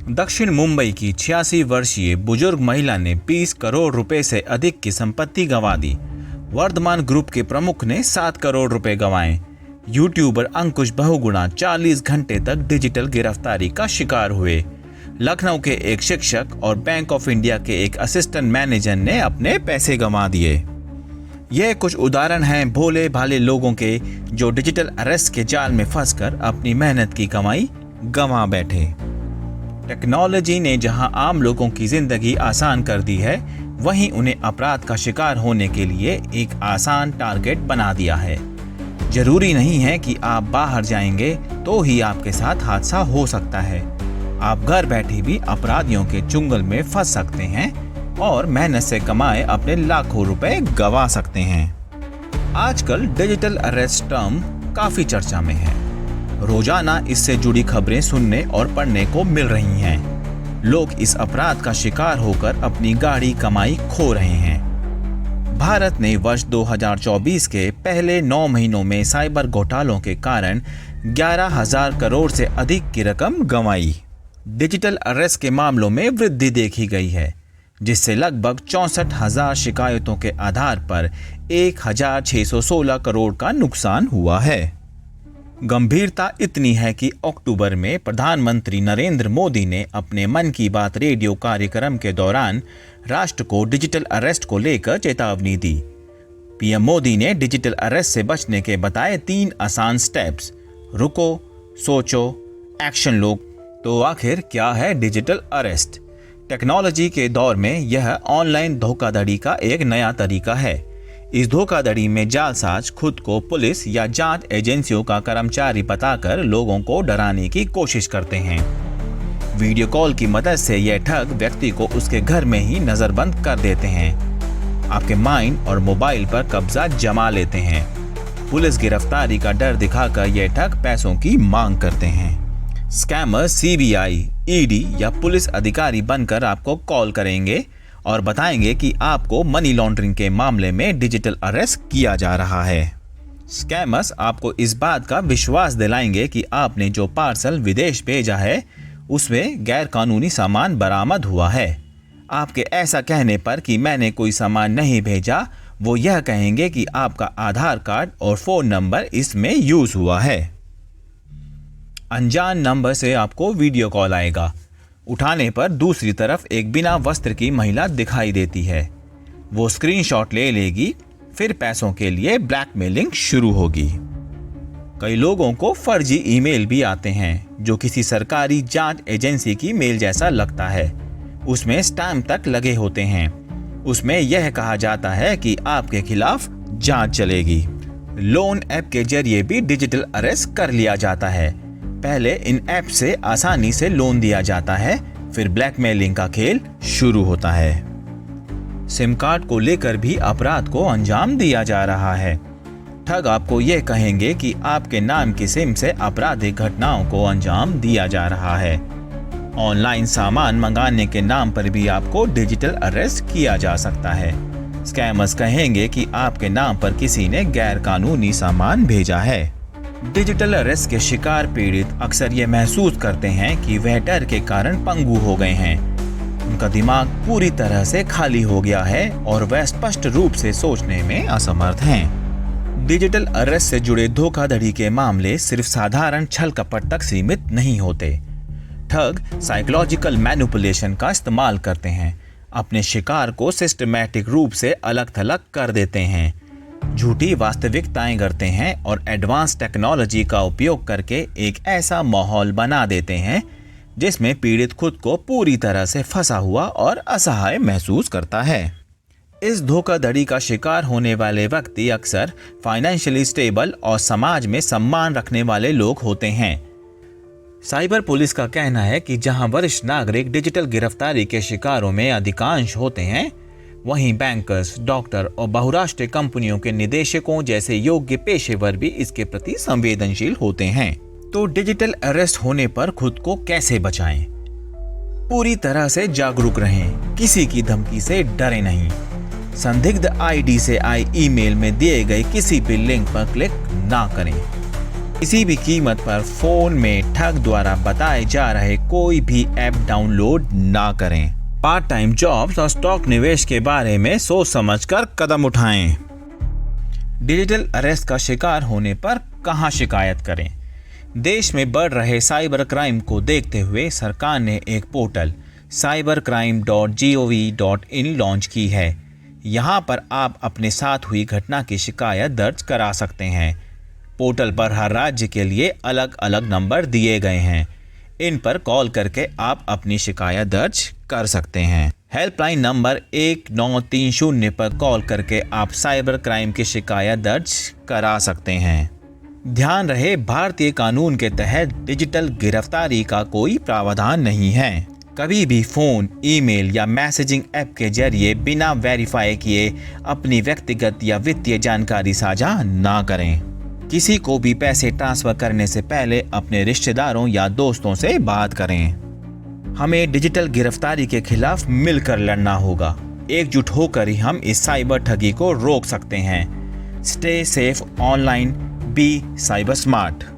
दक्षिण मुंबई की 86 वर्षीय बुजुर्ग महिला ने 20 करोड़ रुपए से अधिक की संपत्ति गंवा दी। वर्धमान ग्रुप के प्रमुख ने 7 करोड़ रुपए गंवाए। यूट्यूबर अंकुश बहुगुणा 40 घंटे तक डिजिटल गिरफ्तारी का शिकार हुए। लखनऊ के एक शिक्षक और बैंक ऑफ इंडिया के एक असिस्टेंट मैनेजर ने अपने पैसे गंवा दिए। यह कुछ उदाहरण हैं भोले भाले लोगों के जो डिजिटल अरेस्ट के जाल में फंसकर अपनी मेहनत की कमाई गंवा बैठे। टेक्नोलॉजी ने जहां आम लोगों की जिंदगी आसान कर दी है, वहीं उन्हें अपराध का शिकार होने के लिए एक आसान टारगेट बना दिया है। जरूरी नहीं है कि आप बाहर जाएंगे तो ही आपके साथ हादसा हो सकता है। आप घर बैठे भी अपराधियों के चुंगल में फंस सकते हैं और मेहनत से कमाए अपने लाखों रुपए गंवा सकते हैं। आजकल डिजिटल अरेस्ट टर्म काफी चर्चा में है। रोजाना इससे जुड़ी खबरें सुनने और पढ़ने को मिल रही हैं। लोग इस अपराध का शिकार होकर अपनी गाढ़ी कमाई खो रहे हैं। भारत ने वर्ष 2024 के पहले 9 महीनों में साइबर घोटालों के कारण 11,000 करोड़ से अधिक की रकम गंवाई। डिजिटल अरेस्ट के मामलों में वृद्धि देखी गई है, जिससे लगभग 64,000 शिकायतों के आधार पर 1,616 करोड़ का नुकसान हुआ है। गंभीरता इतनी है कि अक्टूबर में प्रधानमंत्री नरेंद्र मोदी ने अपने मन की बात रेडियो कार्यक्रम के दौरान राष्ट्र को डिजिटल अरेस्ट को लेकर चेतावनी दी। पीएम मोदी ने डिजिटल अरेस्ट से बचने के बताए 3 आसान स्टेप्स। रुको, सोचो, एक्शन लो। तो आखिर क्या है डिजिटल अरेस्ट? टेक्नोलॉजी के दौर में यह ऑनलाइन धोखाधड़ी का एक नया तरीका है। इस धोखाधड़ी में जालसाज खुद को पुलिस या जांच एजेंसियों का कर्मचारी बताकर लोगों को डराने की कोशिश करते हैं। वीडियो कॉल की मदद से यह ठग व्यक्ति को उसके घर में ही नजरबंद कर देते हैं। आपके माइंड और मोबाइल पर कब्जा जमा लेते हैं। पुलिस गिरफ्तारी का डर दिखाकर यह ठग पैसों की मांग करते हैं। स्कैमर सीबीआई, ईडी या पुलिस अधिकारी बनकर आपको कॉल करेंगे और बताएंगे कि आपको मनी लॉन्ड्रिंग के मामले में डिजिटल अरेस्ट किया जा रहा है। स्कैमर्स आपको इस बात का विश्वास दिलाएंगे कि आपने जो पार्सल विदेश भेजा है उसमें गैर कानूनी सामान बरामद हुआ है। आपके ऐसा कहने पर कि मैंने कोई सामान नहीं भेजा, वो यह कहेंगे कि आपका आधार कार्ड और फोन नंबर इसमें यूज हुआ है। अनजान नंबर से आपको वीडियो कॉल आएगा। उठाने पर दूसरी तरफ एक बिना वस्त्र की महिला दिखाई देती है। वो स्क्रीनशॉट ले लेगी, फिर पैसों के लिए ब्लैकमेलिंग शुरू होगी। कई लोगों को फर्जी ईमेल भी आते हैं जो किसी सरकारी जांच एजेंसी की मेल जैसा लगता है। उसमें स्टैम्प तक लगे होते हैं। उसमें यह कहा जाता है कि आपके खिलाफ जांच चलेगी। लोन ऐप के जरिए भी डिजिटल अरेस्ट कर लिया जाता है। पहले इन ऐप से आसानी से लोन दिया जाता है, फिर ब्लैकमेलिंग का खेल शुरू होता है। सिम कार्ड को लेकर भी अपराध को अंजाम दिया जा रहा है। ठग आपको यह कहेंगे कि आपके नाम की सिम से आपराधिक घटनाओं को अंजाम दिया जा रहा है। ऑनलाइन सामान मंगाने के नाम पर भी आपको डिजिटल अरेस्ट किया जा सकता है। स्कैमर्स कहेंगे कि आपके नाम पर किसी ने गैर कानूनी सामान भेजा है। डिजिटल अरेस्ट के शिकार पीड़ित अक्सर ये महसूस करते हैं कि वह डर के कारण पंगु हो गए हैं। उनका दिमाग पूरी तरह से खाली हो गया है और वह स्पष्ट रूप से सोचने में असमर्थ हैं। डिजिटल अरेस्ट से जुड़े धोखाधड़ी के मामले सिर्फ साधारण छल कपट तक सीमित नहीं होते। ठग साइकोलॉजिकल मैनिपुलेशन का इस्तेमाल करते हैं, अपने शिकार को सिस्टमैटिक रूप से अलग थलग कर देते हैं, झूठी वास्तविकताएं करते हैं और एडवांस टेक्नोलॉजी का उपयोग करके एक ऐसा माहौल बना देते हैं जिसमें पीड़ित खुद को पूरी तरह से फंसा हुआ और असहाय महसूस करता है। इस धोखाधड़ी का शिकार होने वाले व्यक्ति अक्सर फाइनेंशियली स्टेबल और समाज में सम्मान रखने वाले लोग होते हैं। साइबर पुलिस का कहना है कि जहां वरिष्ठ नागरिक डिजिटल गिरफ्तारी के शिकारों में अधिकांश होते हैं, वहीं बैंकर्स, डॉक्टर और बहुराष्ट्रीय कंपनियों के निदेशकों जैसे योग्य पेशेवर भी इसके प्रति संवेदनशील होते हैं। तो डिजिटल अरेस्ट होने पर खुद को कैसे बचाएं? पूरी तरह से जागरूक रहें, किसी की धमकी से डरे नहीं। संदिग्ध आईडी से आई ईमेल में दिए गए किसी भी लिंक पर क्लिक ना करें। किसी भी कीमत पर फोन में ठग द्वारा बताए जा रहे कोई भी ऐप डाउनलोड ना करें। पार्ट टाइम जॉब्स और स्टॉक निवेश के बारे में सोच समझकर कदम उठाएं। डिजिटल अरेस्ट का शिकार होने पर कहां शिकायत करें? देश में बढ़ रहे साइबर क्राइम को देखते हुए सरकार ने एक पोर्टल cybercrime.gov.in लॉन्च की है। यहां पर आप अपने साथ हुई घटना की शिकायत दर्ज करा सकते हैं। पोर्टल पर हर राज्य के लिए अलग अलग नंबर दिए गए हैं। इन पर कॉल करके आप अपनी शिकायत दर्ज कर सकते हैं। हेल्पलाइन नंबर 1930 पर कॉल करके आप साइबर क्राइम की शिकायत दर्ज करा सकते हैं। ध्यान रहे, भारतीय कानून के तहत डिजिटल गिरफ्तारी का कोई प्रावधान नहीं है। कभी भी फोन, ईमेल या मैसेजिंग ऐप के जरिए बिना वेरीफाई किए अपनी व्यक्तिगत या वित्तीय जानकारी साझा ना करें। किसी को भी पैसे ट्रांसफर करने से पहले अपने रिश्तेदारों या दोस्तों से बात करें। हमें डिजिटल गिरफ्तारी के खिलाफ मिलकर लड़ना होगा। एकजुट होकर ही हम इस साइबर ठगी को रोक सकते हैं। Stay safe online, be cyber smart.